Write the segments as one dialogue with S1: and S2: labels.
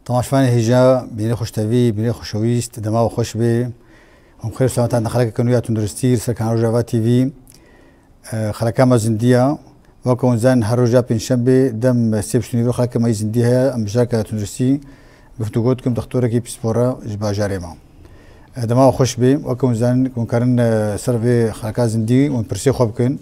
S1: تماشفاني هجا بيني خوش تبي بيني خوشويست دماغ خوش بي هم خير سلامات عند خلق كانوا تندرستير سكان رجاء تي في خلق ما زندية وكون زان هالرجاء بنشبه دم سيبشني رو خلق ما يزنديها مشاركة تندرستي بفتوقاتكم دكتورة كي بسبورة جبا جاريما دماغ خوش بي وكون زان كون كارن سيرفي خلق زندي ونبرسي خوبكن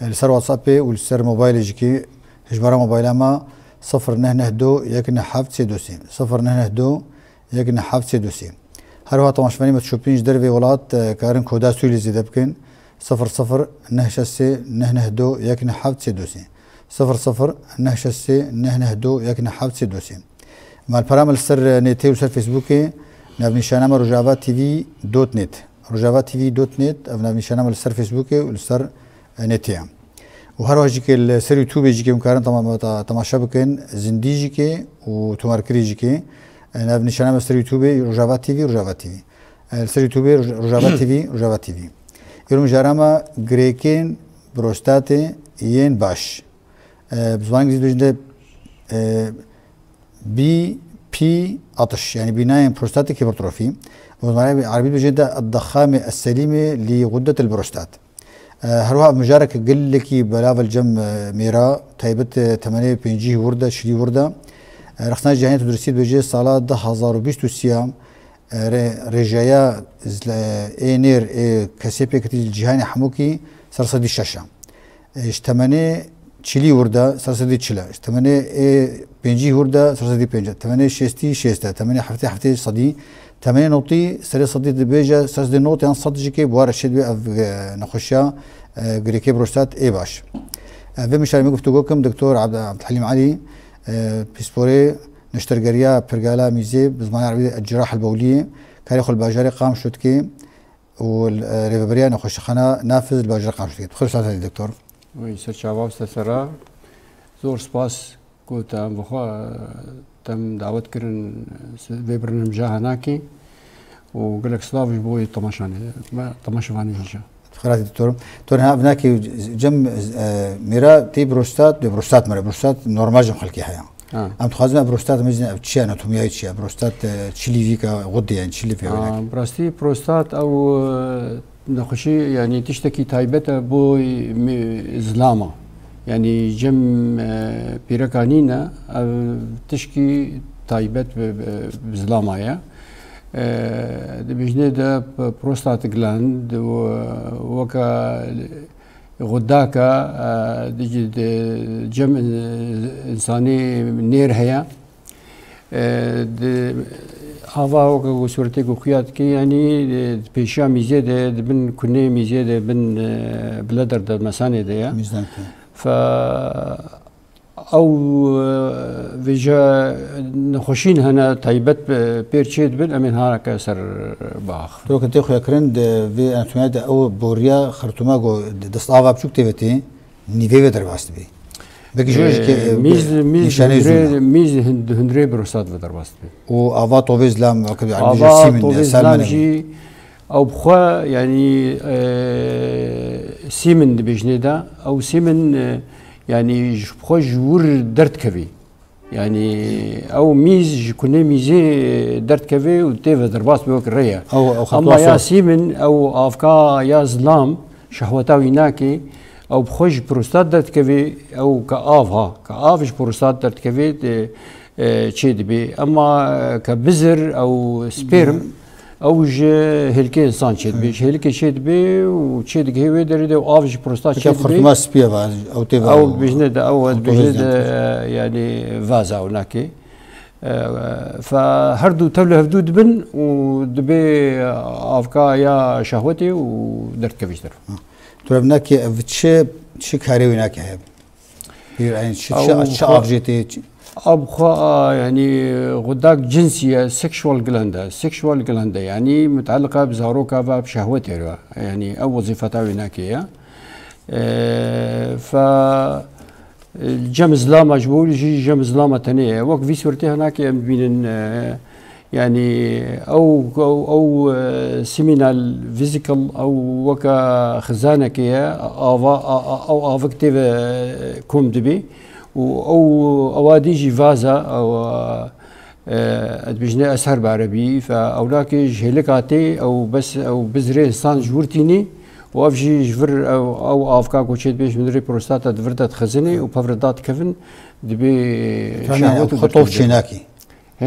S1: السر واتسابي والسر موبايل جيكي هجبارة موبايل ما 092 1 سيدوسي 092 1 سيدوسي هروها طماشفاني متشوبينش دربي ولات كارن كودا سويلي زيدا بكن 00 نهشسي نهدو 1 سيدوسي 00 نهشسي نهدو 1 سيدوسي مع البرامج السر نيتي وسر فيسبوكي نبني شانما رجاوات تي في دوت نت رجاوات تي في دوت نت نبني شانما السر فيسبوكي والسر نيتي وهروها جيكي السر يوتيوب جيكي مكارن تماشا بكن زندي جيكي وتماركري جيكي نبني شانما السر يوتيوب رجاوات تي في رجاوات تي في السر يوتيوب رجاوات تي في رجاوات تي في يوم جارما غريكين بروستاتي ين باش بزمان جديد بجد بي بي عطش يعني بناء بروستاتيك هيبرتروفي وبالعربي عربي بجد الضخامة السليمة لغدة البروستات هروها مجارك قل لكي بلاف الجم ميرا تايبت 8 بنجي وردة شدي وردة رخصنا جهنية تدرسيت بجي صلاة 2023 رجايا اينير كسيبي كتير الجهاني حموكي سرصدي الشاشة اشتمني تشيلي وردا سرصدي تشلا اشتمني بنجي وردا سرصدي بنجا 8 شيستي شيستا 8 حفتي صدي 8 نوطي سري صدي دبيجا سرصدي نوطي عن صدي جيكي بوار الشد نخشا غريكي بروستات اي باش في مشاري مقفتوكم دكتور عبد الحليم علي بيسبوري نشترجريا برجالا ميزي بزمان عربي الجراحة البولية كاريخ الباجري قام شوتكي والريفبريا نخش خنا نافذ الباجري قام شوتكي بخير سلامة دكتور.
S2: وي سر شعباب استسرا زور سباس كنت بخوا تم دعوت كرن في برنامج هناكي وقال لك سلافي بوي طماشاني هيجا.
S1: خيرات دكتور. دكتور هناك جم ميرا تي بروستات مرة بروستات نورمال جم خلقي حياة. ام تخازن بروستات مزن تشي اناتوميا تشي بروستات تشيلي فيكا غدة يعني تشيلي فيها
S2: براستي بروستات او نخشي يعني تشتكي تايبتا بوي زلامة يعني جم بيركانينا تشكي تايبت بزلامة يا بجنة دا بروستات جلاند وكا غداكا جم انساني نير هيا هذا هو صورتك وخيات كي يعني بيشا ميزه بن كني ميزه بن بلادر د مساني ديا ف او فيجا نخشين هنا تايبت بيرشيد بن امين هاك سر باخ
S1: تو كنت اخو كرند في انتماد او بوريا خرطوماغو دستاوا بشوك تيفتي نيفي در باست بي بقي جوج كي ميز
S2: هندري بروسات در باست بي
S1: و افا توفيز لام عربي سيمن
S2: سالمن او بخوا يعني سيمن بجنيدا او سيمن يعني بخوا جور درت كفي يعني او ميز كنا ميزي درت كفي وتيفا درباس بوك الريا
S1: او
S2: اما يا سيمن او افكا يا ظلام شهوتاوي ناكي او بخوش بروستات درت كفي او كافش بروستات درت كفي تشيد بي اما كبزر او سبيرم او هلكي انسان تشيد بي هلكي تشيد بي وتشيد هي دري او افش بروستات تشيد بي
S1: خرطومه سبيا او تيفا
S2: او بجنده او بجنده يعني فازا وناكي فهردو تبله هفدود بن ودبي افكا يا شهوتي ودرت كفيش در
S1: تربناك تشي كاري ويناك هاب يعني شي ابجيتي
S2: ابخا يعني غداك جنسيه سكشوال جلاندا يعني متعلقه بزاروكا بشهوتي يعني او وظيفتها ويناكيه ف الجم زلامه جبول يجي جم زلامه ثانيه وقت في صورتي هناك بين يعني او سيمينال فيزيكال او وكا خزانه كيا او افكتيف كوم دبي او اواديجي فازا او ادبجنا اسهر بعربي فاولاك جهلكاتي او بس او بزري انسان جورتيني وافجي جفر او افكا كوتشيت بيش مدري بروستاتا دفرتات خزني وبافردات كفن دبي
S1: شهوته خطوف شيناكي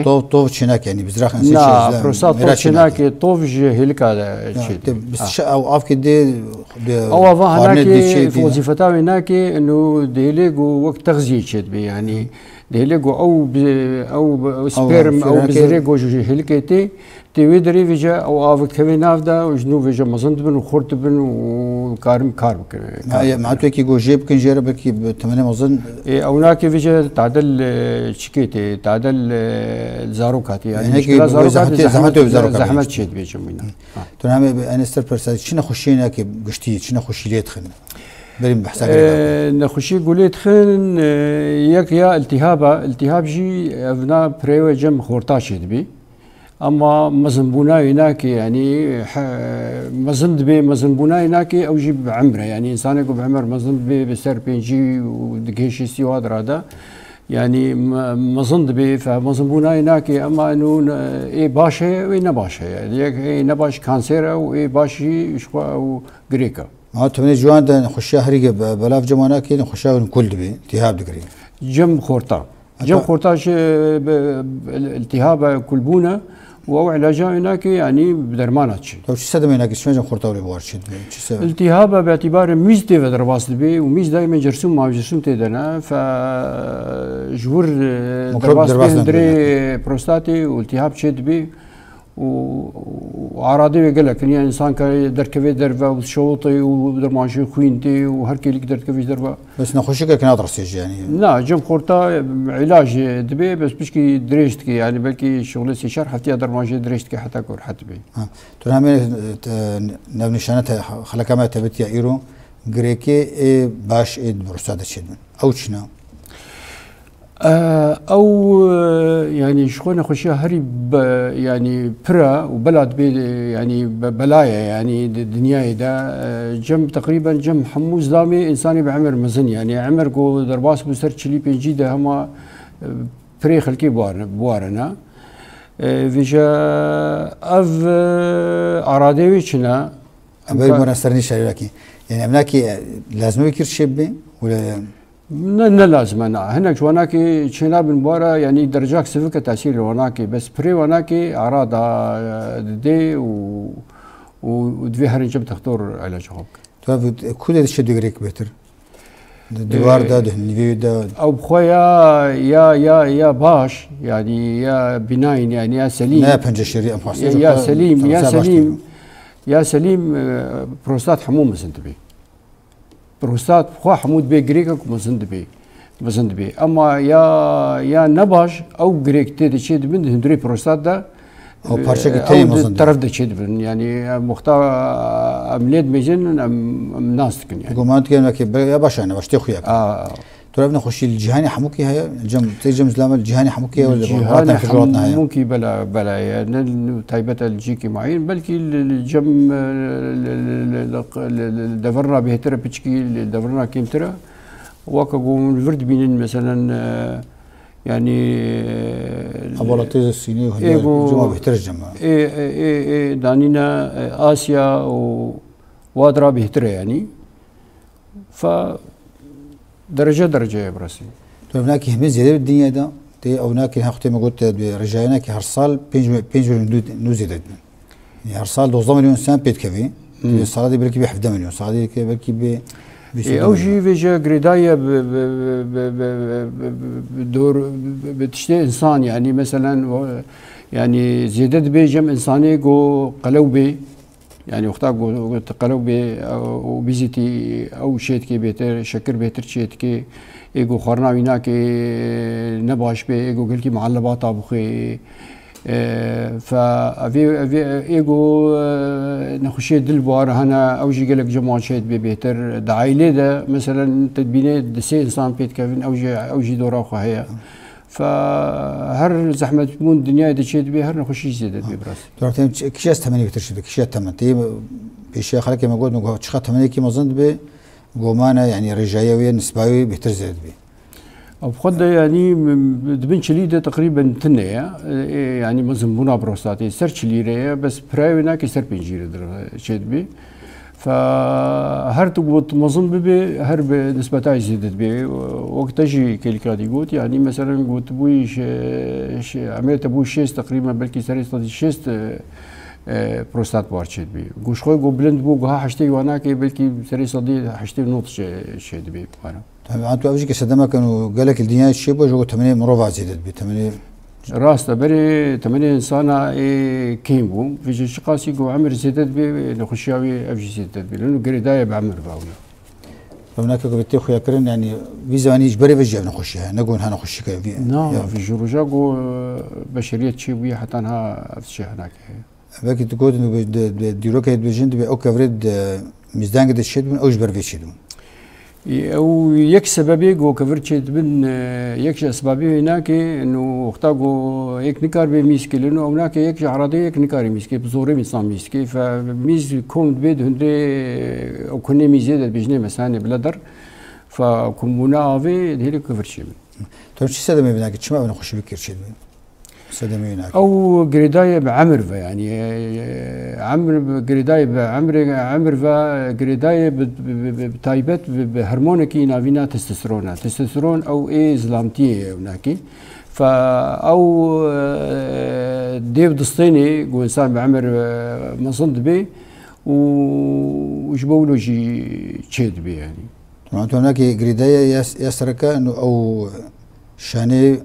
S1: طوف شيناكي يعني بزراخ انسي
S2: لا بروستات شيناكي طوف جهلكا
S1: بس او افكي دي
S2: او افا هناك في وظيفتها هناك انه ديليغو وقت تغذيه تشد بي يعني ديليغو او سبيرم او بزريغو هلكيتي تيودري فيجا او افك كفينافدا وجنو فيجا مزندبن وخورتبن وكارم كارم
S1: معناته كي جو جيب كن جيرب كي بثمانية مزن
S2: او هناك فيجا تعدل تشكيتي تعدل الزاروكاتي يعني
S1: هيك
S2: زحمه تشد بيجا مينا
S1: تمام انا ستر برسال شنو خشينا كي قشتي شنو خشي لي دخلنا بريم بحسك
S2: نخشي قوليت خن ياك يا التهاب جي ابنا بريو جم خورتاشيد بي اما مزنبونا هناك يعني مزند بي مزنبونا هناك او جيب عمره يعني انسان يقول بعمر مزند بي بسر بينجي ودقيش استواد هذا يعني مزند بي فمزنبونا هناك اما انه اي باشا وي نباشا يعني اي نباش كانسير او اي باشي شو او غريكا
S1: ما تمني جوان ده نخشها هريقه بلاف جمانا كي نخشها نكل دبي التهاب دقري
S2: جم خورتا التهاب كلبونه او علاجها هناك يعني بدرمانات شيء.
S1: طيب شو سدم هناك شو خورتا ولا بوارشيد
S2: التهاب باعتبار ميز تي درباس دبي وميز دائما جرسوم ما جرسوم تدنا فجور درباس دري بروستاتي والتهاب شد بي وعراضي يقول لك يعني انسان كان دركبي دربه وشوطي ودرماشي خوينتي وهر كي لك دركبي دربه
S1: بس نخشك كان ادرس يعني
S2: لا جم خورتا علاج دبي بس بشكي دريشتك يعني بلكي شغل سي شرح حتى درماشي دريشتك حتى كور حتى بي
S1: تنامي نبني شانته خلك ما تبت يا ايرو غريكي باش بروستات شدن او شنو
S2: او يعني شخونا خشيا هري يعني برا وبلد بي يعني بلايا يعني دنياي دا جم تقريبا جم حموز دامي انساني بعمر مزن يعني عمر كو درباس بسر تشلي بيجي دا هما بري خلكي بوارنا فيجا اف اراديوي شنا
S1: ابي منسترني شريكي يعني املاكي لازم يكير شبي ولا
S2: لا لازم انا هناك وناكي شينا بالمباراه يعني درجات سفك تاثير وناكي بس بري وناكي اعراض دي ودفي هرنجم تختار علاجهم.
S1: طيب كل هذا الشيء دقريك بيتر الدوار ده النيفيو ده
S2: او بخويا يا باش يعني يا بناين يعني يا سليم
S1: لا بنجشري
S2: يا سليم بروستات حموم سنتبي بروستات خوا حمود بي غريك مزند بي اما يا نباش او غريك تي تشيد من هندري بروستات ده
S1: او بارشك تاني مزند
S2: طرف ده تشيد من يعني مختار امليد ميجن ام ناس كن يعني
S1: قومانت كان يا باشا انا باش تخويا ترى نخشي الجهاني حموكي هي الجم زلام الجهاني حموكي ولا
S2: جهاني حموكي بلا يعني تايبه الجيكي معين بلكي الجم دفرنا بهتر بتشكي دفرنا كيمترا وكاكو الفرد بين مثلا يعني
S1: ابولاتيز الصيني وهي جمع بهتر الجمع
S2: اي دانينا اسيا وادرا بهتر يعني ف درجة يا براسي.
S1: طيب هناك هم زيادة بالدنيا ده تي او هناك هاختي ما قلت برجعنا كي هرصال بينج نو زيادة يعني هرصال 12 مليون سنة بيت كفي الصلاة دي بلكي ب 11 مليون الصلاة دي بلكي ب
S2: او شيء فيجا جريدايا بدور بتشتي انسان يعني مثلا يعني زيادة بيجم انساني جو قلوبي يعني وقتها قلت قلوبي او بيزيتي او شيتكي بيتر شكر بيتر شيتكي ايجو خرنا ويناكي نباش بي ايجو قلكي معلبات طابخي فافي ايجو نخشي دل بوار هنا اوجي قالك جماعه شيت بي بيتر دعايله ده مثلا تدبينه دسي انسان بيت كافين اوجي دورا خو هي فهر زحمه مون الدنيا دي شيت بي هر نخشي زياده بي براس
S1: دورتين كيشاس 8 بتر شد كيشات 8 تي بيشي خلك ما قلت نقول تشخ 8 كي مزند بي قومانا يعني رجايه ويا نسباوي بيتر زيد بي
S2: او بخد يعني دبن شليده تقريبا تنه يعني مزمونا بروستاتي سر شليره بس برايونا كي سر بنجيره شد بي فهر تقوت مظن بي هر نسبتها زيدت بي وقت تجي كالكادي قوت يعني مثلا قوت بويش عملت ابوي شيست تقريبا بلكي سريستي شيست بروستات بارشد بي قوش خوي قو بلند بو قها حشتي وانا كي بلكي سريستي حشتي نوت شد بي وانا
S1: انتو ابجي كسدما كانوا قال لك الدنيا الشيبه جو 8 مروفع زيدت بي 8
S2: راست بري 8 انسان كيم بو في شقاسي قو عمر زيدت بي نخشاوي ابجي زيدت بي لانه قريدايه بعمر باونا
S1: هناك قلت خويا كرن يعني فيزا اني اجبري بجي نخشها نقول هنا نخش في
S2: نعم في جروجا قو بشريه تشيبي حتى انها افتشي هناك
S1: باكي تقول انه ديروك بجند او كفريد ميزدان قد الشد من او اجبر في الشد
S2: او يك سببي جو كفرتشيت بن يك اسبابي هناك انه اختاقو يك نكار بميسكي لانه هناك يك عرضي يك نكار ميسكي بزوري ميسان ميسكي فميز كوم بيد هندي او كنا ميزيد بجني مثلا بلدر فكمونا افي هيك كفرتشي
S1: تو شو سدمي بناك شما بنخش نخش بكير شد سدمي هناك
S2: او قريدايه بعمرفا يعني عمر قريدايه بعمرفا قريدايه بتايبت بهرمونيكي نافينا تستوستيرون او اي زلامتيه هناك فا او ديف دستيني قو انسان بعمر مصند بي وجبولو جي تشيد بي يعني
S1: معناته هناك قريدايه يسركا انه او شاني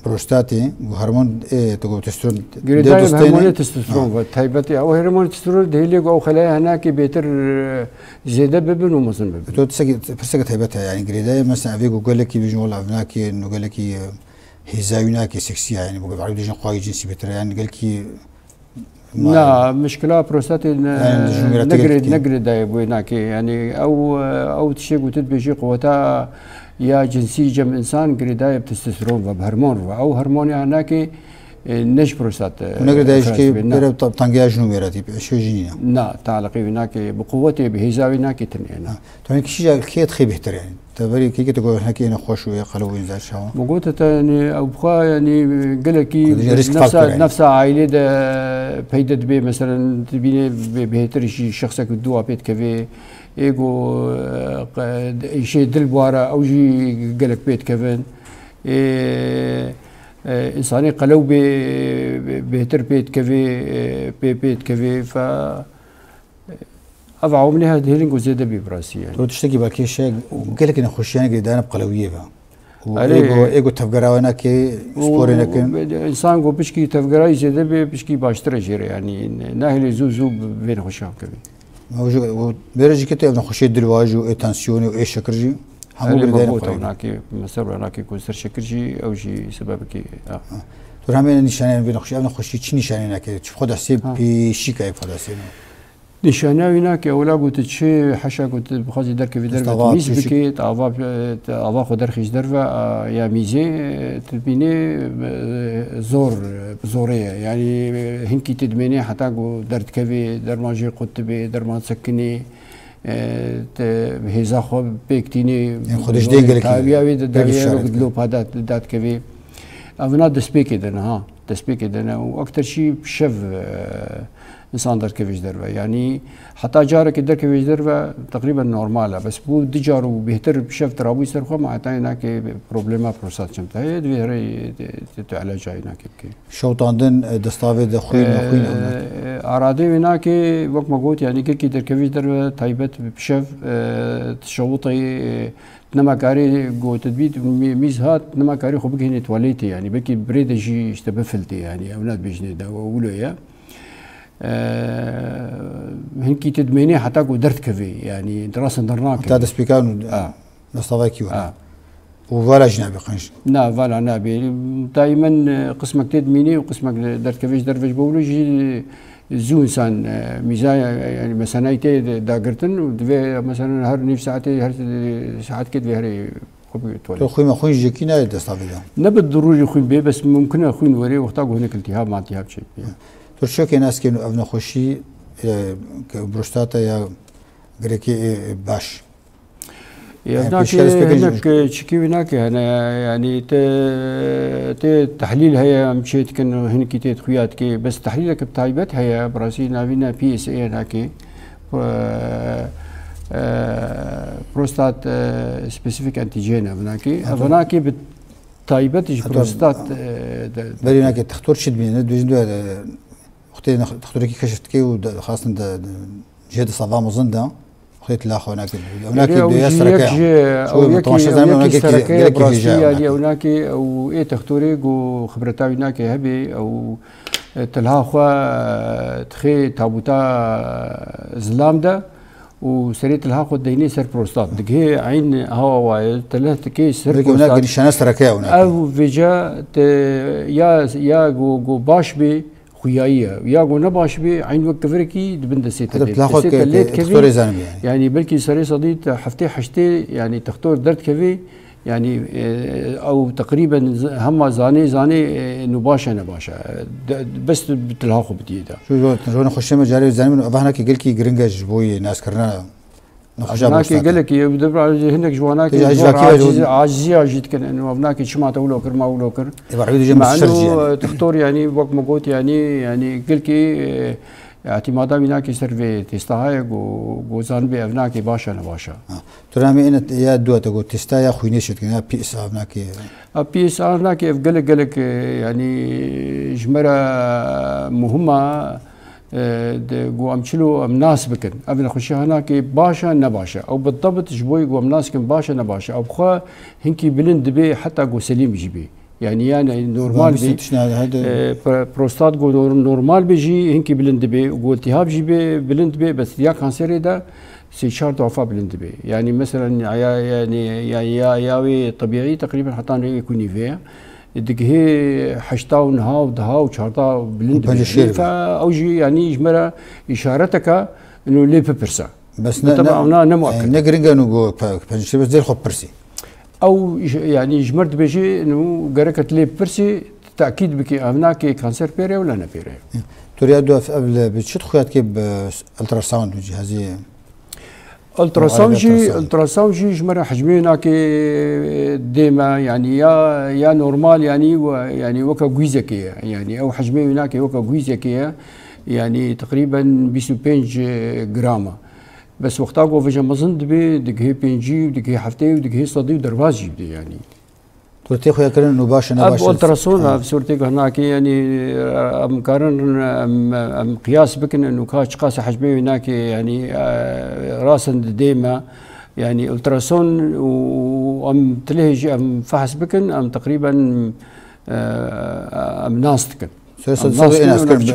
S1: بروستاتي وهرمون تقول تسترون
S2: قريدايه هرمون تستوستيرون تايبتي او هرمون تستوستيرون دهيلي او خلايا هناك بيتر زياده ببن ومصن ببن
S1: تو تسكت تايبتها يعني قريدايه مثلا افيكو قال لك بيجون والله هناك انه قال لك هزايناك سكسيه يعني بقول بعد يجون قاي جنسي بتر يعني قال لك
S2: لا مشكله بروستاتي نقرد هناك يعني او تشي قلت بيجي قوتها يا جنسي جم انسان قريدايه بتستوستيرون بهرمون او هرموني هناك نش بروستات
S1: نقدر يشكي بيرب طنجيا جنو ميراتي شو جينا
S2: لا تعلقي هناك بقوتي بهزاوي هناك تنينا
S1: تو هيك شيء كيت خي بهتر يعني تبري كي تقول هناك انا خوش ويا قلو ينزل شو
S2: موجودة يعني او بخا يعني قال لك نفس عائله بيدت بي مثلا تبيني بهتر شيء شخصك الدواء بيت كفي ايجو شيء دل بوارا او جي قال لك بيت كفن انساني قلو بهتر بيت كفي بيت كفي ف افعوا من هذه هيلينغ زياده ببراسي يعني
S1: تو تشتكي باكي شيء قال لك انا خش يعني قدام بقلويه بقى ايجو تفقرا وانا كي سبور هناك
S2: انسان جو بشكي تفقرا زياده بشكي باشتري جير يعني ناهل زوزو بين خشام كبي
S1: موجود بيرجي كده ابن خشيت دلواج وتنسيوني وايش شكرجي
S2: همو بردانا هناك مثلا هناك يكون سر شكرجي او شيء سببك
S1: تو همین نشانه بین خشی ابن خشی چی نشانه نکرد چه خود حساب پیشی که خود حساب
S2: نشانه وینا که اولا قلت چه حشا قلت بخواستی در که در میز بکید آوا خود در خیش در و یا میزه تبینه زوره یعنی هنکی تدمینه حتی درد کوی در ماجی قطبه در ما سکنی هزا خو بکتینی
S1: خودش دیگه
S2: تابیاوی دریه لو پادات داد کوی اونا دسپیک دنا ها دسپیک دنا واكثر شيء شف انسان در كيفيش دربه يعني حتى جارك در كيفيش دربه تقريبا نورماله بس بو دجار وبيهتر بشف ترابي سرخه معناتها هناك بروبليما بروستات شمتها هي دي علاج هناك
S1: شوطاندن دستافيد خوين
S2: ارادي هناك وقت ما قلت يعني كي در كيفيش دربه تايبت بشف تشوطي نماكاري جو تدبيت ميز هات نماكاري خو بكي تواليتي يعني بكي بريد جي اشتبفلتي يعني اولاد بيجني دا وولويا هنكي تدميني حتى قو درت كفي يعني دراسة درناك
S1: تا دسبيكان نصطفاكي وفالا جنابي قنش
S2: لا فالا نابي دائما قسمك تدميني وقسمك درت كفيش درفش بولو جي زو انسان ميزايا يعني مثلا ايتي داقرتن ودفي مثلا هر نيف ساعتي هر ساعات كده هري
S1: تو خوي ما خوين جيكي ناي دستافيدا
S2: نبت ضروري خوين بيه بس ممكن اخوين وري وقتاقو هناك التهاب مع التهاب شيء
S1: تو شو كي ناس كانوا ابن خوشي بروستاتا يا غريكي باش
S2: هناك تشكي هناك أنا يعني تحليل هي مشيت كأنه هناك تخويات كي بس تحليلك بتعيبات هي برازيل نابينا بي اس اي هناك بروستات سبيسيفيك انتيجين هناك بتعيبات بروستات
S1: بالي هناك تختار شد بين دوزن اختي تختار كي كشفت كي وخاصة جهد صدام وزندا خيط لاخو هناك
S2: يسرك او يكي سركه براسية هناك او اي تختوري و خبرتها هناك هبي او تلها خوا تخي تابوتا زلام ده وسريت لها خو ديني سر بروستات دغه عين هوا تلات كي سر
S1: بروستات هناك نشانه سركه هناك
S2: او فيجا يا جو باش بي خويايه يا جو نباش بي عين وقت فريكي دبند سيتا
S1: كفي
S2: يعني بلكي سري صديت حفتي حشتي يعني تختار درد كفي يعني او تقريبا هم زاني نباشا بس بتلهاخو بديدا
S1: شو نخش مجال زاني هناك قال كي جرينجاج بوي ناس كرنا
S2: هناك قال لك يدبر هناك جواناك عاجزيه جد كان انه هناك شمعت ولوكر ما ولوكر مع انه تختار يعني وقت ما قلت يعني قال كي اعتمادا هناك سيرفي تستاهي وزان بي هناك باشا نباشا
S1: ترامي ان يا دو تقول تستايا خوينيش كنا بي اس هناك
S2: بي اس هناك قال لك يعني جمره مهمه جو امشلو مناسبكن ابن خشي هناك باشا نباشا او بالضبط جبوي جو مناسكن باشا نباشا او بخا هنكي بلند بي حتى جو سليم جيبي يعني نورمال بي بروستات جو نورمال بيجي هنكي بلند بي جو التهاب جيبي بلند بي بس يا كانسيري ده سي شهر ضعفاء بلند بي يعني مثلا يعني ياوي طبيعي تقريبا حتى يكون فيها دقه حشتاو نهاو دهاو شهرتا بلند بي فاوجي يعني جمرة اشارتك انه لي بيرسا
S1: بس
S2: طبعا انا مؤكد
S1: نقرنجا نقول بس زي الخو برسي
S2: او يعني جمرت بيجي انه قركت لي بيرسي تاكيد بك هناك كانسر بيري ولا انا بيري
S1: تريد قبل بتشد خويات كيف الترا ساوند جهازي
S2: التراساوند جي جمرة حجمي هناك ديما يعني يا نورمال يعني وكا غويزكيه يعني او حجمي هناك وكا غويزكيه يعني تقريبا 25 جرام بس وقتها جو فيجا مازن دبي دقه بينجي ودقه حفتي ودقه صدي ودرواز جيبدي يعني
S1: تورتي خويا كرن نباش
S2: التراسون بصورتي هناك يعني مقارن ام قياس بكن انه كاش قاس حجمي هناك يعني راسا ديما يعني التراسون وام تلهج ام فحص بكن ام تقريبا ام ناستكن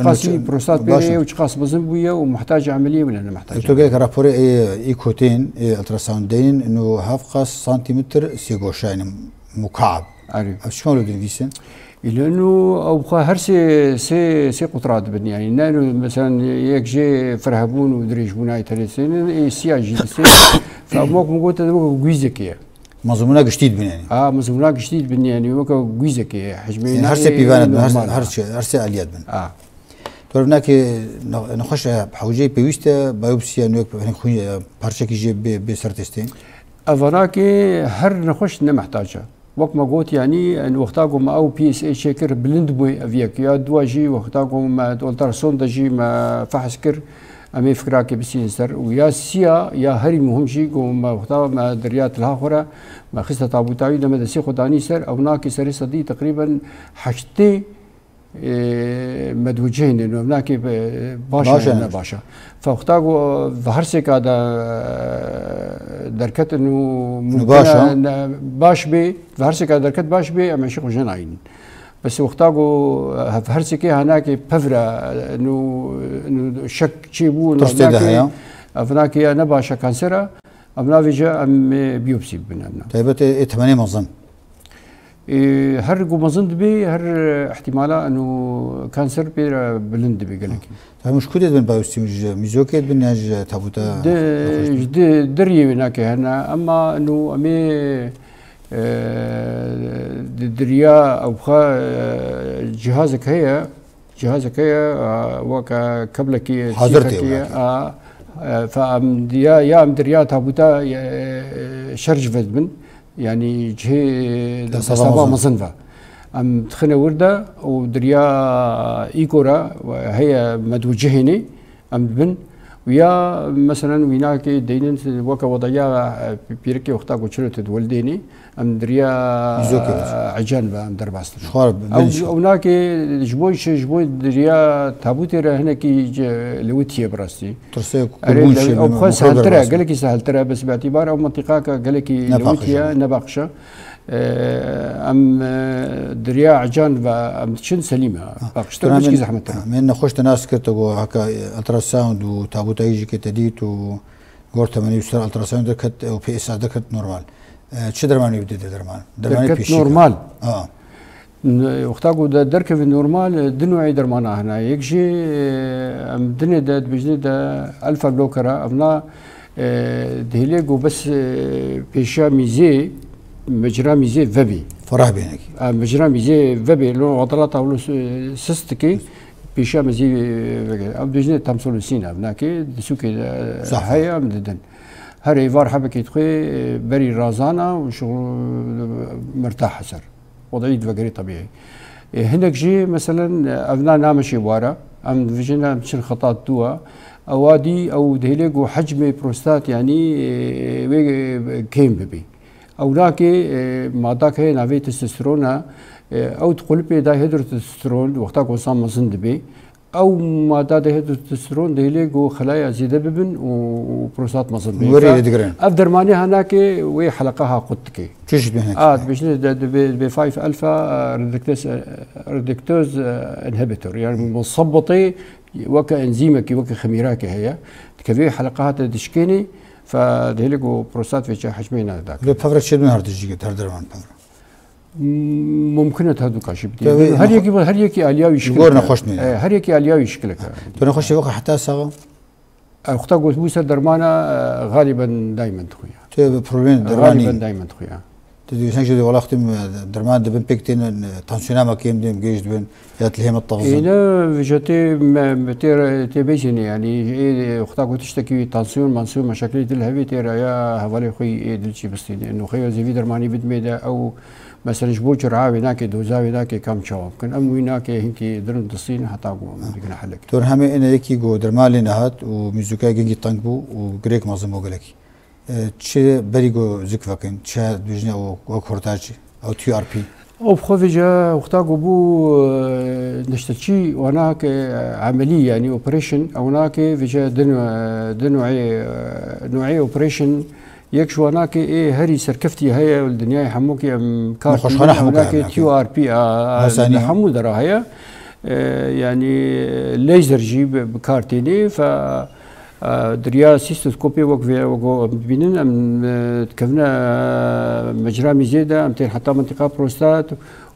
S2: قاسي بروستات بيري وشقاس بزنبويه ومحتاج عمليه ولا انا محتاج
S1: دكتور قال لك رابوري ايكوتين التراساوندين انه هافقس سنتيمتر سيغوشا يعني مكعب
S2: عارف
S1: شلون لو ديفيسن
S2: لانه او هر سي قطرات بن يعني نانو مثلا ياك جي فرهبون ودريجبون هاي 3 سنين سي جي فموك مقوت غويزكيه
S1: مزمونا جديد بن يعني
S2: مزمونا جديد بن يعني وكا غويزكيه حجمي
S1: يعني هر سي بيبان هر سي اليات بن تورناك نخش بحوجي بيوستا بايوبسي انه خوي بارشا كي جي بسرتستين
S2: افراكي هر نخش نمحتاجها وقت ما قلت يعني ان وقتاكم او بي اس اي شكر بلند بوي افيك يا دواجي وقتاكم ما التراسون دجي ما فحص كر امي فكراكي بسينسر ويا سيا يا هري مهم شيء ما وقتا ما دريات الاخرى ما خصها تابوتاوي لما دسي خداني سر او ناكي سري صدي تقريبا حشتي مدوجين انه هناك باشا فوقتاكو ظهرسك هذا دركت انه باش بي ظهرسك هذا دركت باش بي اما شيخ جناين بس وقتاكو ظهرسك هناك بفرا انه شك شيبو هناك يا نباشا كانسرا ام فيجا ام بيوبسي بنامنا
S1: طيب 8 مظن
S2: هر جو مظن بي هر احتمالا انه كانسر بي بلند بي قالك
S1: مشكله بين بايوسي ميزوكيت بناج تابوتا
S2: دري هناك هنا اما انه امي دريا او خا جهازك هي وكا قبلك
S1: حاضرتي
S2: فام يا ام دريا تابوتا شرج فدمن يعني جه صبا مصنفه ام تخنا ورده ودريا ايكورا وهي مدوجهني ام بن ويا مثلا ويناك دينن وكا وضعيا بيركي وقتا قلت تولديني ام دريا عجان ام درباست او هناك جبوي دريا تابوتي هناك لوتيه براستي او خاص هالترا قال لك سهلترا بس باعتبار او منطقه قال لك لوتيه نباقشه ام دريا عجان و ام شن سليمه باقشتر مش زحمتها
S1: من خوش ناس كتو هكا الترا ساوند وتابوت يجي كتديت وغورت من يسر الترا ساوند كت او بي اس دكت نورمال تش درماني بدي درماني
S2: بيشي نورمال وقتا قد درك في النورمال دنوعي درمانا هنا يكشي ام دنيا داد بجني دا الفا بلوكرا ابنا دهليقو بس بيشا ميزي مجرى ميزي فبي
S1: فرح بينك
S2: مجرى ميزي فبي لو عضلات او سستكي بيشا ميزي ام بجني تمثل سينا ابناكي دسوكي هيا مددن هر ايفار حبك يدخي بري رازانا وشغل مرتاح حسر وضعي فقري طبيعي هناك جي مثلا ابنا نامشي وارا ام فيجينا مشن خطات دوا اوادي او دهليقو حجم بروستات يعني كيم ببي او لاكي ماداك هي نافي تستوستيرون او تقول بي دا هيدروتستيرون وقتا قوسام مصند بي او ماده دهيدروتستيرون دهليقو خلايا زياده ببن وبروستات مصند بي افدرماني هناك وي حلقها قدكي
S1: تشش بهناك
S2: بشنو بي 5 الفا ريدكتوز انهبيتور يعني مصبطي وكا انزيمك وكا خميراكي هي كفي حلقات دشكيني فدهليقو بروستات في حجمين هذاك
S1: لو بافرك شد من هردجي هردرمان بافر
S2: ممكن تهدو كاشي بدي هر يكي الياوي شكلك
S1: غورنا خوشني
S2: هر يكي الياوي شكلك
S1: تو نخش وقت حتى ساغا
S2: اختار قلت بوسر درمانا غالبا دائما تخويا
S1: تو بروبليم درماني
S2: غالبا دائما تخويا
S1: تدي سنجد والله اختم درمان دبن بيكتين تنسينا ما كيم ديم جيش دبن ياتلهم التغذيه
S2: هنا جاتي تبيشني يعني اختار قلت تشتكي تنسيون منسيون مشاكل الهبي تيرا يا هوالي خوي دلشي بس انه خيو زي درماني بدميدا او مثلا جبوج رعاوي ناكي دوزاوي ناكي كم شواب كان اموي ناكي هنكي درن تصين حتى اقوم بدنا حلك
S1: تور همي انا يكي جو درمالي نهات وميزوكا جينجي تانكبو وغريك مازم وغلكي تشي بريغو زكفاكن تشا بجنا او كورتاجي او تي ار بي
S2: او بخوفيجا وقتاقو بو نشتشي وناك عمليه يعني اوبريشن او هناك فيجا نوعي اوبريشن يكش هناك ايه هري سركفتي هي والدنيا حموكي ام كارت هناك تي ار بي حمو درا هي يعني ليزر جي بكارتيني ف دريا سيستوسكوبي وقو بينن ام تكفنا مجرى ميزيدا ام حتى منطقه بروستات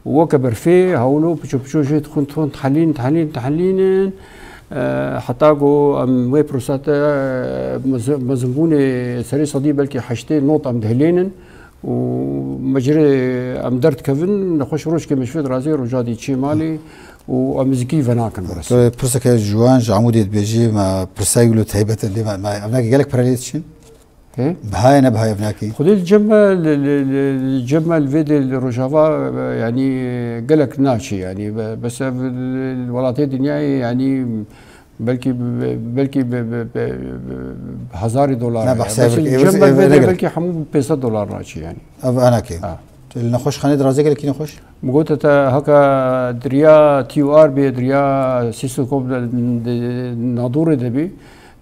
S2: وكبر فيه هولو بشو جي تخون تحلين حتى قو ام وي بروستات مزمبوني سري صدي بلكي حشتين نوط ام دهلينن ومجري ام درت كفن نخش روش كمش في درازي رجادي تشي مالي وامزكي فناكن برس
S1: برسك جوان عمودي بيجي ما برسايلو تهيبه اللي ما ابناك قالك براليتشن بهاي انا بهاي ابناكي
S2: خذ الجمل الفيديو الرجافا يعني قالك ناشي يعني بس الولايات الدنيا يعني بلكي $1000
S1: بس
S2: الجمل بلكي حمو $500 ناشي يعني
S1: انا كي نخش خانه درازه قالك نخش
S2: قلت هكا دريا تي ار بي دريا سيسوكوب نادور دبي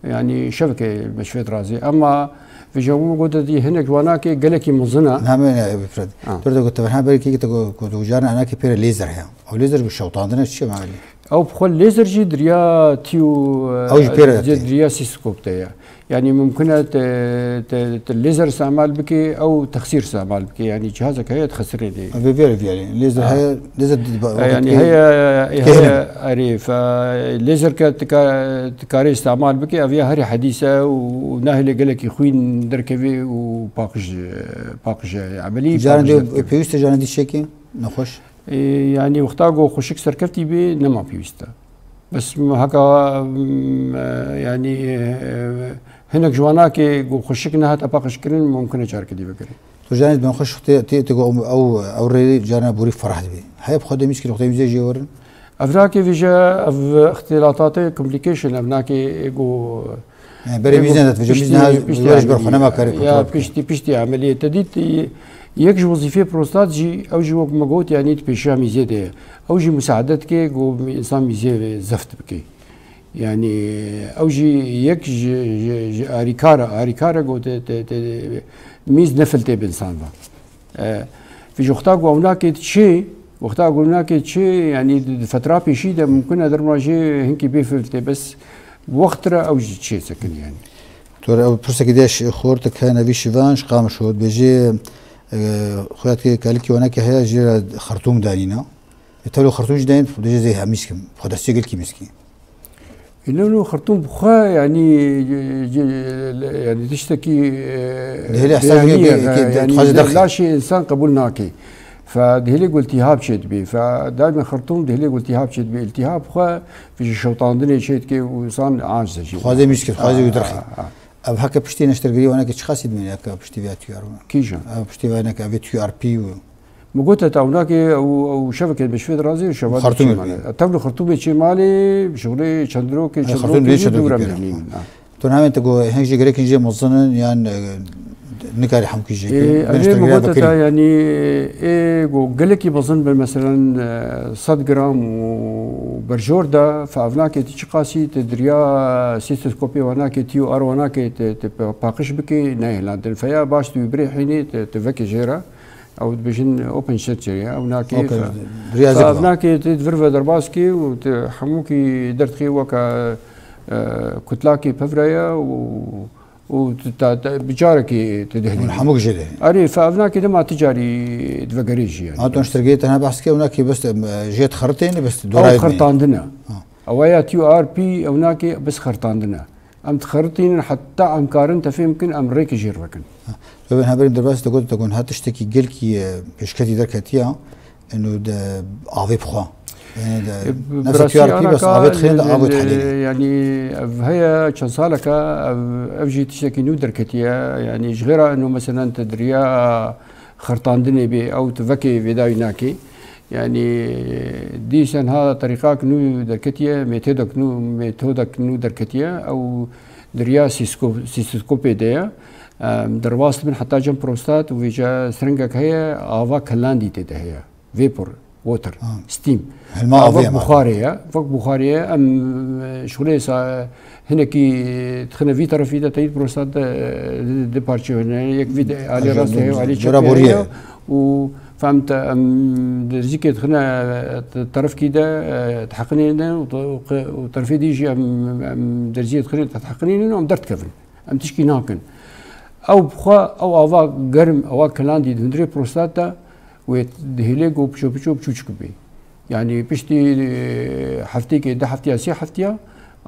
S2: يعني شبكه مش في درازي اما في جو قلت دي هناك وناك قالك مزنا
S1: نعم يا بفرد ترى قلت بحنا بالكي كنت وجارنا انا كبير ليزر هي او ليزر بالشوط عندنا شيء ما
S2: او بخل ليزر جي دريا تيو
S1: او
S2: دريا سيسكوب تاعي يعني ممكن الليزر استعمال بكي او تخسير استعمال بكي يعني جهازك هي تخسري دي
S1: يعني الليزر هي ليزر
S2: يعني هي اريف الليزر كاري استعمال بكي افيا هري حديثه وناهلي قال لك خوين دركبي وباقج عمليه
S1: جاندي بيوست جاندي شيكي نخش
S2: يعني وقتاقو خوشك سركفتي بي نما بيوستا بس هكا يعني هناك جواناكي جو خشكنا هات اباقش كرين ممكن اشارك دي بكري
S1: تو جانب بنخش تيجو او ريلي جانا بوري فرح بي هاي بخد مشكله وقت يجي جورن
S2: افناكي فيجا اختلاطات كومبليكيشن افناكي جو
S1: يعني بري ميزان تفجر ميزان بيورج برخنا ما كاري
S2: يا بيشتي عمليه تديت يكج وظيفه بروستات جي او جي وقت مقوت يعني تبيشا ميزيده او جي مساعدتك جو انسان ميزي زفت بكي يعني او جي يكج اريكارا جو ميز نفلتي بانسان في جوختاق هناك شيء وقتها قلنا كي يعني فترة بيشيدة ممكن أدر ماجي هنكي بيفلتي بس وقتها أو شيء سكن يعني.
S1: ترى أو برسا كداش خورتك كان في شيفانش قام شهود بيجي خواتي كالكي وانا كهيا جيرا خرطوم دانينا يتلو خرطوم جدين بيجي زي مسكين خد السجل كي مسكين.
S2: إنه خرطوم بخا يعني تشتكي يعني لا شيء إنسان قبولناكي. فدهلي قلت التهاب شد بي فدائما خرطوم دهلي قلت التهاب شد بي التهاب خا في شوطان دنيا شد كي وصان عاجز شيء
S1: هذا مشكل هذا يدرخي اب هكا بشتي نشتري وانا كتشخاص من هكا بشتي فيها تي ار
S2: كيجا
S1: بشتي انا كافي تي ار بي
S2: مقلت تاوناك او شبكه بشفيد رازي وشباب
S1: خرطوم
S2: تبلو خرطوم شي مالي بشغلي شندرو كي
S1: شندرو تونامنت تقول هيك جي غريك نجي مظن يعني نكاري حمكي جي
S2: مقلت يعني قال لك بظن مثلا 100 جرام وبرجور ده فافناك تشقاسي تدريا سيستوسكوبي وناك تيو ار وناك باقش بكي نايلاند فيا باش تبري حيني تفكي جيرا او بجن اوبن سيرجري او ناكي فافناك تدفرفا درباسكي وتحموكي درتخي وكا كتلاكي بفرايا و بجاركي تدهني
S1: حموك جدي
S2: اري فافناك دما تجاري دفقريجي يعني
S1: انتو اشتريت انا بحس كي هناك بس جيت خرطين بس دوراي
S2: خرطاندنا او تيو ار بي هناك بس خرطاندنا ام تخرطين حتى ام كارنت في يمكن ام ريك جيرفكن
S1: طبعا هبرين درباس تقول هاتشتكي جلكي بشكتي دركتيا انه افي بخوا يعني نفس التي ار بي بس افي تخين افي تحليل
S2: يعني هي تشانسالك افجي تشتكي نو دركتيا يعني غير انه مثلا تدريا خرطان دني بي او تفكي فيداي ناكي يعني ديشان هذا طريقاك نو دركتيا ميثودك نو دركتيا او دريا سيسكوبي ديا درواست من حتى جنب بروستات وفيجا سرنجك هي افا كلاندي تدهيا فيبور ووتر ستيم
S1: الماء
S2: بخاريه فوق بخاريه ام شغلي هنا كي دخلنا في طرف تايد بروستات دي بارتي هنا يك في على راسه وعلى
S1: جرابوريه
S2: فهمت زيك دخلنا طرف كده تحقني وطرفي دي يجي درجيه دخلنا تحقني ام درت كفن ام تشكي ناكن او بخوا او افا قرم او كلاندي دندري بروستاتا ودهيليك وبشو بشوشكبي يعني بشتي حفتيك ده حفتيا سي حفتيا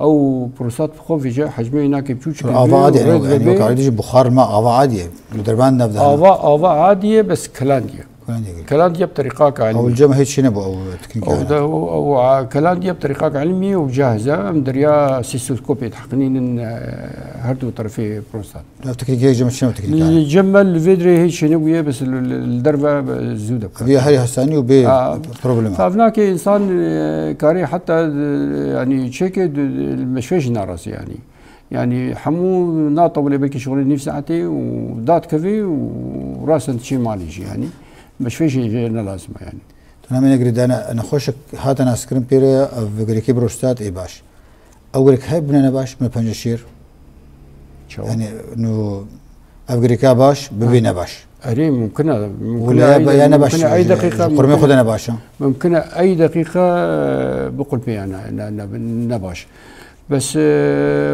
S2: او بروستات بخوا في جا حجمي هناك بشوشكبي
S1: افا عادي يعني قاعد بخار ما افا عادي دربان نبدا
S2: افا عاديه بس كلانديا كلانديا بطريقه علميه
S1: او الجمع هيك شنو او تكنيك
S2: او كلانديا بطريقه علميه وجاهزه مدريا سيستوسكوبي تحقنين هردو طرفي بروستات
S1: تكنيك جمع شنو تكنيك
S2: الجمع الفيدري هي شنو ويا بس الدربه زوده
S1: هي هاي هساني وبي بروبلم
S2: فهناك انسان كاري حتى يعني تشيك المشفيش نارس يعني حمو ناطه ولا بكي شغل نفس ساعتي ودات كفي وراسا شي ماليجي يعني مش في شيء لازمه يعني.
S1: انا من اقرد انا خوشك هات انا سكرين بيريا فيجريكي بروستات اي باش. اولك هاي بنانا باش من بنجشير. يعني انه افجريكا باش ببينا باش.
S2: اري ممكن
S1: ولا انا باش
S2: اي دقيقه
S1: قرمي خذ انا باش.
S2: ممكن اي دقيقه بقول بي انا باش. بس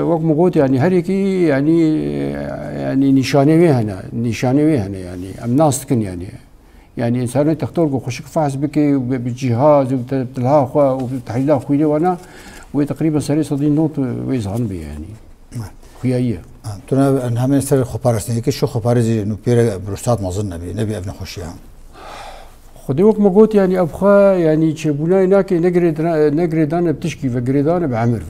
S2: وقت مقوت يعني هريكي يعني نشاني وهنا يعني ام ناس كن يعني انسان تختار خوشك فاحس بكي بالجهاز وبتلها وبتحليلها خويلي وانا وتقريبا سري صدي نوت ويزهن بي يعني خيايه
S1: تنا انها من سر خبارس نيك شو خبارز انه بير بروستات ما ظن نبي ابن خوشيها
S2: خدي وقت ما قلت يعني أبخا يعني تشبوناي ناكي نقريدان بتشكي فقريدان بعمر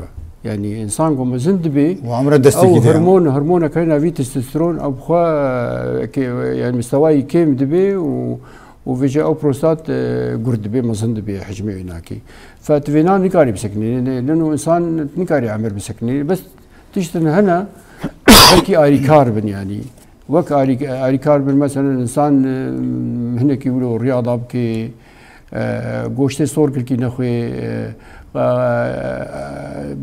S2: يعني إنسان قوم زند بي
S1: وعمره دستي
S2: أو
S1: كده
S2: هرمون كاينة في تستوستيرون أبخا يعني مستواي كيم دبي وفيجا أو بروستات قرد بي مزند بي حجمي هناكي فتفينا نكاري بسكني لأنه إنسان نكاري عمر بسكني بس تشتن هنا هيك آري كاربن يعني وك آري كاربن مثلا الإنسان هناك يقولوا الرياضة بكي گوشت سور كي نخوي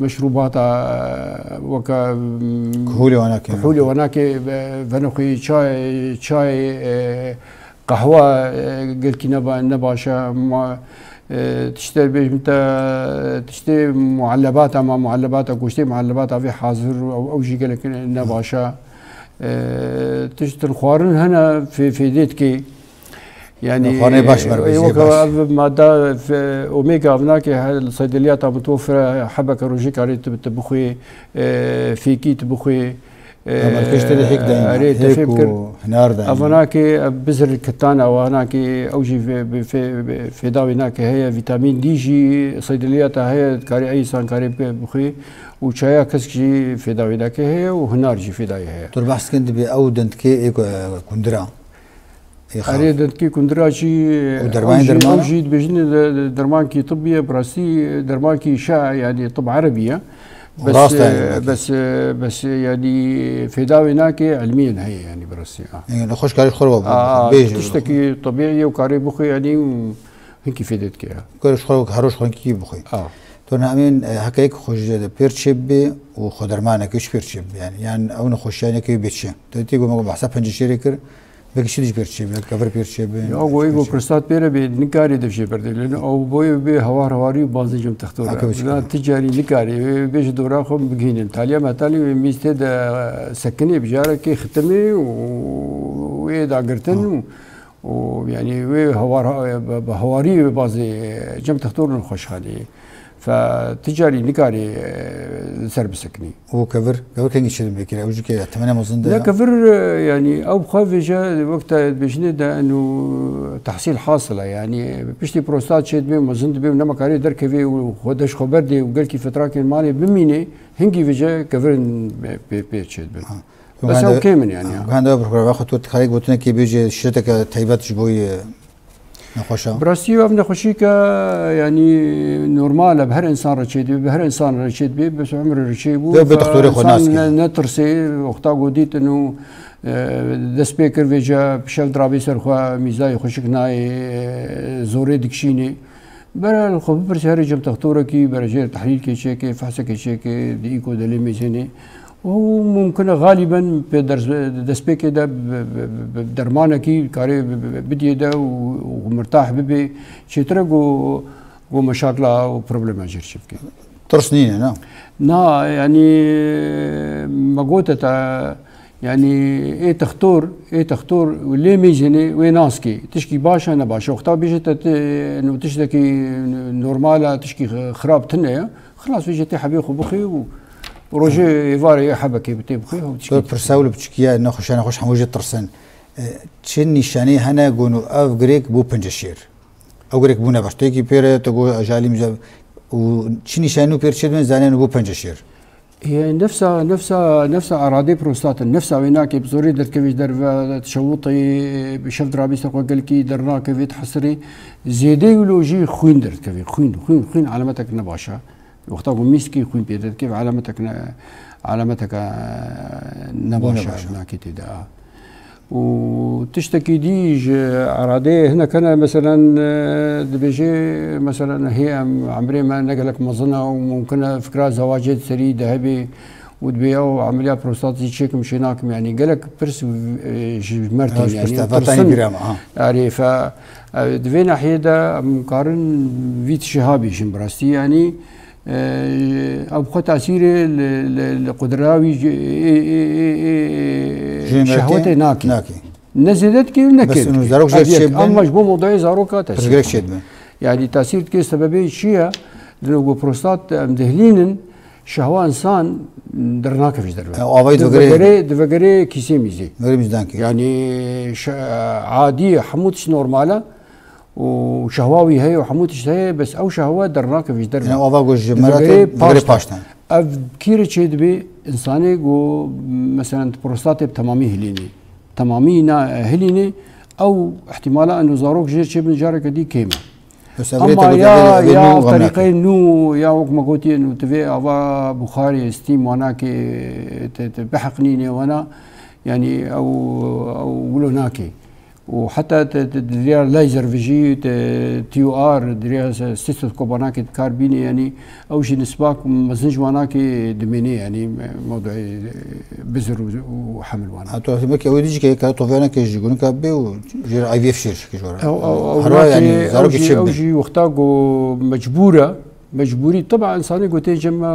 S2: مشروبات وكا كحولي وناكي فنخوي شاي قهوة قل كي نباشا تشتري بيش انت تشتري معلبات اما معلبات او تشتري معلبات في حاضر او شيء قال لك نباشا تشتري خوارن هنا في ديتكي يعني
S1: خوارن باش
S2: ماده في اوميجا هناك الصيدليات متوفره حبك روجيك عليه تبخي في كي تبخي
S1: تشتري هيك دايما هنار دايما
S2: افناكي بزر الكتان او هناكي اوجي في داوي هناك هي فيتامين دي جي صيدلياتها هي كاري اي سان كاري بخي وشايا كسكي في داوي هناك هي وهنار جي في داوي هي
S1: تربح سكند بي او دنتكي كندرا
S2: اريد دنتكي كندرا شي
S1: درمان
S2: اوجي بجن درمان كي طبيه براسي درمان كي شاع يعني طب عربيه بس يعني في داوي هناك علميا هي يعني براسي
S1: يعني خوش كاري خروج
S2: تشتكي طبيعي وكاري بخي يعني هيك فيدتك
S1: كاريش خروج هروش خنكي بخي تونا امين هكاك خوش بيرتشيب وخدرمانه كيش بيرتشيب يعني او نخش يعني كي بيتش تيجي ما بحسب بنج شركه بكشيدش بيرتشيب كفر بيرتشيب
S2: او ايغو برستات بيره بنكاري دفشي برد لانه او بوي بي هواري بازي جم تختور لا تجاري نكاري بيش دورا خم بجين تاليا تالي ميستد سكني بجاره كي ختمي ويدا قرتن ويعني وي هواري بازي جم تختور خوش خالي فتجاري نكاري سر بسكني
S1: هو كفر كان يشتري بكره وجهك اتمنى مظن
S2: لا كفر يعني او خافجه وقت بجنده انه تحصيل حاصله يعني بيشتي بروستات شد بي مظن بي نما كاري دركفي وخدش خبر دي وقال كي فتراك المالي بميني هنجي فيجا كفر بي شد بي بس هو كيمن يعني
S1: كان ده بروجرام اخذت خارج بوتنا كي بيجي شتك تايبات شبوي نخوشا
S2: براسي ابن خوشيكا يعني نورمال بهر انسان رشيد بهر انسان رشيد بي بس عمر رشيد
S1: بتختوري خناس
S2: نترسي وقتا قديت انه ذا سبيكر فيجا بشاف درابي سرخوا ميزاي خوشك ناي زوري دكشيني برا الخوف برسي جم تختورة كي برجير تحليل كي شيكي فحصة كي شيكي ديكو دلي ميزيني وهو ممكن غالبا دسبيكي ده بدرمانه كي كاري بدي ده ومرتاح ببي شترق ومشاكله وبروبلم اجر شفكي
S1: ترسنين نعم
S2: نا يعني ما قلت يعني ايه تختور وليه ميزني ويناسكي تشكي باشا انا باشا وقتها بيجي انه تشتكي نورماله تشكي خراب تنيا خلاص بيجي حبيخ وبخي وروجي يفاري حبكي بتبخي
S1: برساول بتشكيا انه خوش انا خوش حموجه ترسن تشن نشاني هنا قونوا اف غريك بو بنجشير او غريك بونا باشتيكي بير تقول جالي مجا وتشن نشانو بير تشدن زانين بو بنجشير
S2: هي نفسها اراضي بروستات نفسها ويناك بزوري درت كيفاش در تشوطي بشف درابي سرقوا قال كي درنا كيف تحسري زيدي ولوجي خوين درت كيف خوين علامتك نباشا وقتها ميسكي خوين بيدت كيف علامتك نباشا هناك تدا وتشتكي ديج اراضي هنا كان مثلا دبيجي مثلا هي عمري ما نقلك مظنه وممكن فكره زواجات سري ذهبي ودبيو عمليات بروستاتي تشيك مشيناك يعني قالك برس مرتين يعني يعني ف دفينا حيدا مقارن فيت شهابي شمبراستي يعني ابقى تاثيري القدراوي شهوتي ناكي نزلت كي ونكت
S1: بس انه زاروك جات شيب
S2: اما جبو موضوعي زاروكا
S1: تاثير شيب
S2: يعني تاثير كي سببي شيء لانه بروستات مدهلين شهوه انسان درناك فيش دفقري كيسي ميزي
S1: يعني
S2: عاديه حموتش نورماله وشهواوي هي وحموتش هي بس او شهوات درناك فيش درنا
S1: يعني اوفا جوج مرات غير باشتن
S2: اف كير تشي دبي انساني جو مثلا بروستاتي تمامي هليني تمامي هليني او احتمالا انه زاروك جير شي من جارك دي كيما اما يا طريقين نو يا وك ما قلتي انه تبي افا بخاري ستيم وانا كي بحقنيني وانا يعني او ولوناكي وحتى دريا ليزر فيجي تيو ار دريا ستيثوسكوب هناك كاربيني يعني او شي نسباك مزنج هناك دميني يعني موضوع بزر وحمل وانا
S1: تو مك اوديجي كي كاتوفانا كي يقولون كابي وجير اي في اف شير كي جورا
S2: او يعني او شي وقتاكو مجبوري طبعا انساني قلت جمع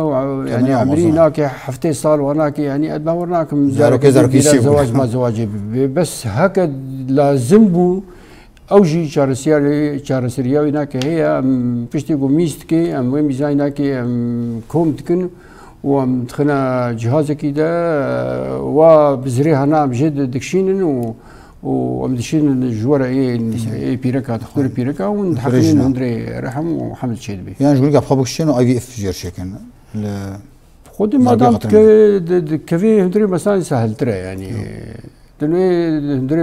S2: يعني عمري هناك حفتي صار وهناك يعني ادورناك زواج ما زواج بس هكا لازم بو اوجي شارسيريا هناك هي بيشتي ميستكي ام ميزاي هناك كوم تكن ومدخنا جهاز كده وبزريها نعم جد دكشين ومدشين الجوار اي بيركا تختار بيركا ونحقين هندري رحم وحمد شيدبي
S1: يعني نقول لك بخبك شنو اي في اف جير شكل
S2: خد ما دام كفي هندري مثلا سهل ترى يعني دنوي هندري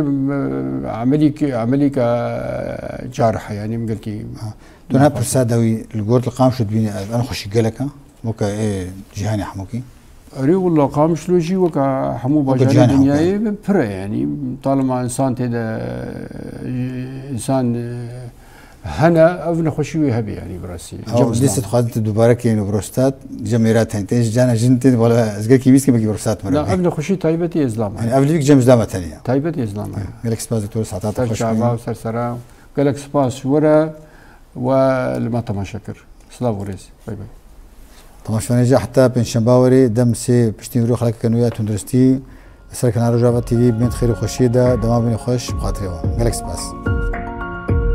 S2: عملي جارحه يعني مقلتي
S1: دون برسادوي الجورد القامش تبيني انا خش قالك موكا ايه جهاني حموكي
S2: أري والله قامش لوجي وكا حمو باجان الدنيا بفرق يعني طالما إنسان تدا إنسان هنا أبنى خوشي هبي يعني براسي.
S1: لسه تخاطر دوباره كينو بروستات جميرات هن تيج جانا جنتين ولا أزجا كيميس كي بروستات مرة.
S2: لا أبنى خوشي تايبتي إسلام.
S1: يعني أبنى فيك جم إسلام ثانية.
S2: تايبتي إسلام.
S1: قالك سباس دكتور ساعات خوش.
S2: شعبا سرسرا قالك سباس ورا ولما تماشكر. سلام وريز. باي باي.
S1: طبعا شو حتى بين شمباوري دم سي بشتين روح لك كانوا تندرستي سركنا رجعوا تي في بنت خير وخشيده دمام بين خوش بخاطري قالك سباس